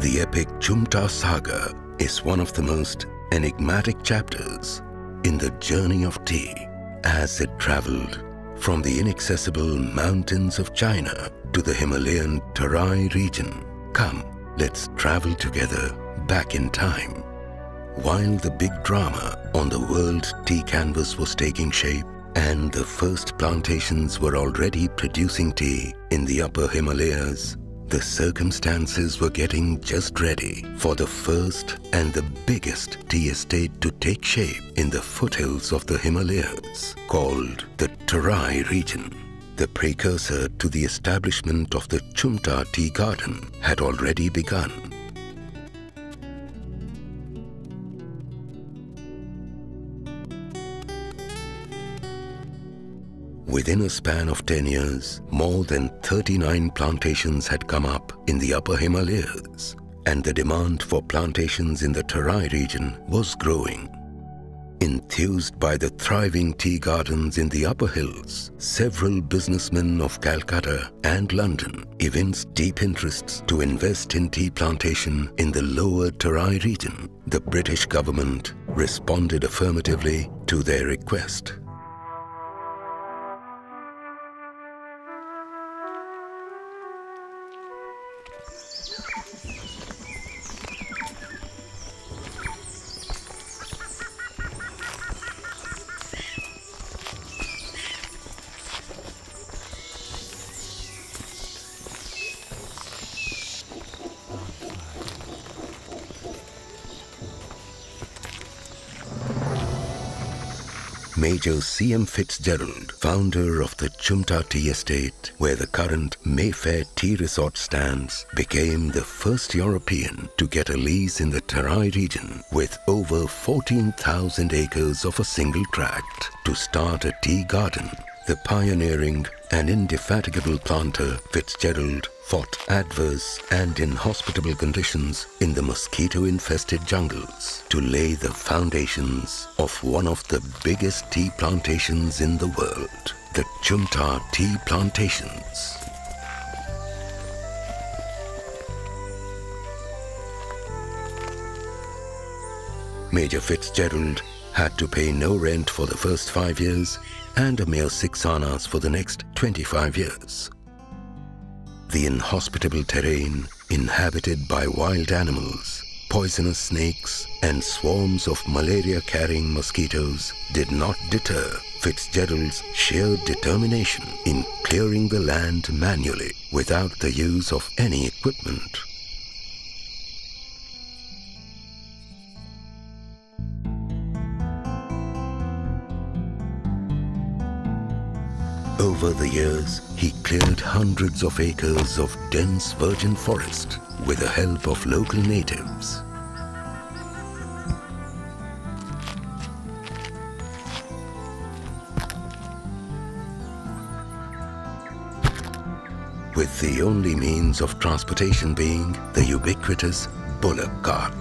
The epic Chumta saga is one of the most enigmatic chapters in the journey of tea as it traveled from the inaccessible mountains of China to the Himalayan Terai region. Come, let's travel together back in time. While the big drama on the world tea canvas was taking shape and the first plantations were already producing tea in the upper Himalayas, the circumstances were getting just ready for the first and the biggest tea estate to take shape in the foothills of the Himalayas, called the Terai region. The precursor to the establishment of the Chumta tea garden had already begun. Within a span of 10 years, more than 39 plantations had come up in the upper Himalayas, and the demand for plantations in the Terai region was growing. Enthused by the thriving tea gardens in the upper hills, several businessmen of Calcutta and London evinced deep interests to invest in tea plantation in the lower Terai region. The British government responded affirmatively to their request. Major C.M. Fitzgerald, founder of the Chumta Tea Estate, where the current Mayfair Tea Resort stands, became the first European to get a lease in the Terai region with over 14,000 acres of a single tract to start a tea garden. The pioneering and indefatigable planter Fitzgerald fought adverse and inhospitable conditions in the mosquito-infested jungles to lay the foundations of one of the biggest tea plantations in the world, the Chumta tea plantations. Major Fitzgerald had to pay no rent for the first 5 years and a mere 6 annas for the next 25 years. The inhospitable terrain, inhabited by wild animals, poisonous snakes, and swarms of malaria-carrying mosquitoes, did not deter Fitzgerald's sheer determination in clearing the land manually without the use of any equipment. Over the years, he cleared hundreds of acres of dense virgin forest with the help of local natives. With the only means of transportation being the ubiquitous bullock cart.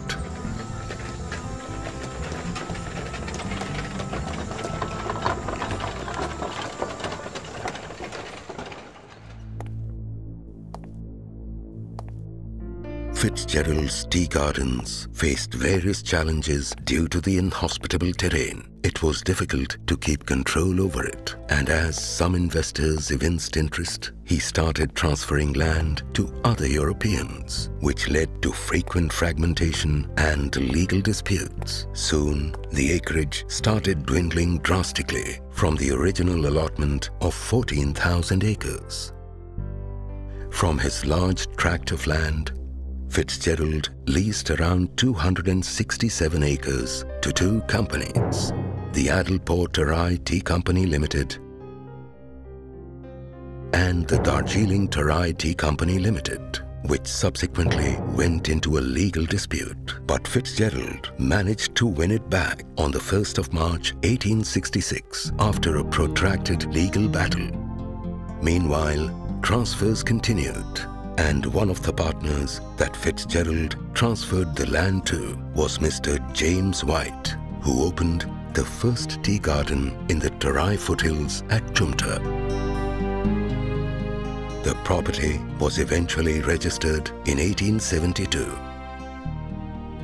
Fitzgerald's tea gardens faced various challenges due to the inhospitable terrain. It was difficult to keep control over it, and as some investors evinced interest, he started transferring land to other Europeans, which led to frequent fragmentation and legal disputes. Soon, the acreage started dwindling drastically from the original allotment of 14,000 acres. From his large tract of land, Fitzgerald leased around 267 acres to 2 companies, the Adalpur Terai Tea Company Limited and the Darjeeling Terai Tea Company Limited, which subsequently went into a legal dispute. But Fitzgerald managed to win it back on the 1st of March 1866 after a protracted legal battle. Meanwhile, transfers continued, and one of the partners that Fitzgerald transferred the land to was Mr. James White, who opened the first tea garden in the Terai foothills at Chumta. The property was eventually registered in 1872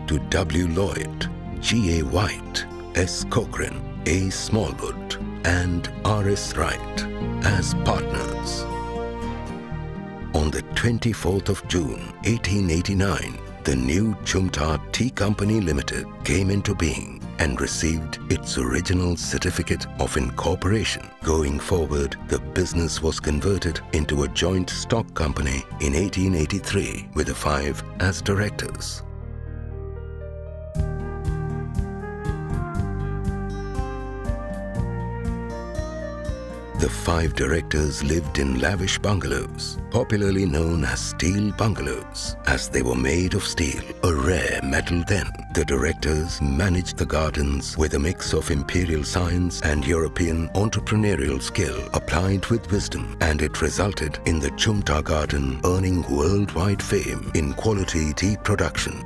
to W. Lloyd, G. A. White, S. Cochrane, A. Smallwood, and R. S. Wright as partners. On the 24th of June 1889, the new Chumta Tea Company Limited came into being and received its original certificate of incorporation. Going forward, the business was converted into a joint stock company in 1883 with the 5 as directors. The 5 directors lived in lavish bungalows, popularly known as steel bungalows, as they were made of steel, a rare metal then. The directors managed the gardens with a mix of imperial science and European entrepreneurial skill applied with wisdom, and it resulted in the Chumta garden earning worldwide fame in quality tea production.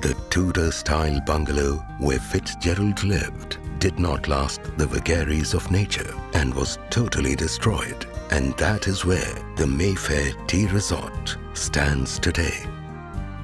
The Tudor-style bungalow where Fitzgerald lived did not last the vagaries of nature and was totally destroyed, and that is where the Mayfair Tea Resort stands today.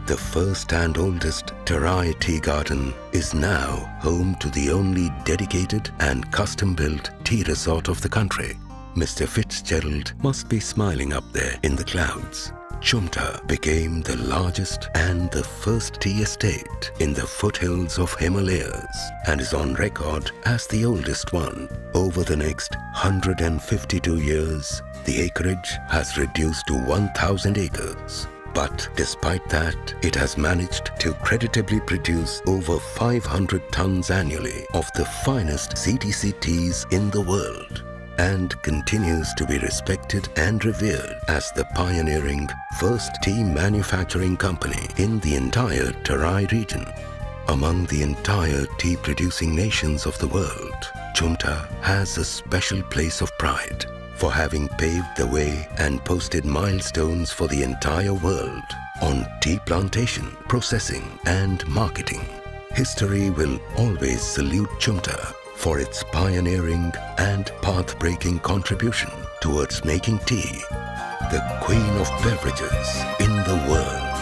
The first and oldest Terai tea garden is now home to the only dedicated and custom-built tea resort of the country. Mr. Fitzgerald must be smiling up there in the clouds. Chumta became the largest and the first tea estate in the foothills of Himalayas and is on record as the oldest one. Over the next 152 years, the acreage has reduced to 1,000 acres. But despite that, it has managed to creditably produce over 500 tons annually of the finest CTC teas in the world, and continues to be respected and revered as the pioneering first tea manufacturing company in the entire Terai region. Among the entire tea-producing nations of the world, Chumta has a special place of pride for having paved the way and posted milestones for the entire world on tea plantation, processing and marketing. History will always salute Chumta for its pioneering and path-breaking contribution towards making tea the queen of beverages in the world.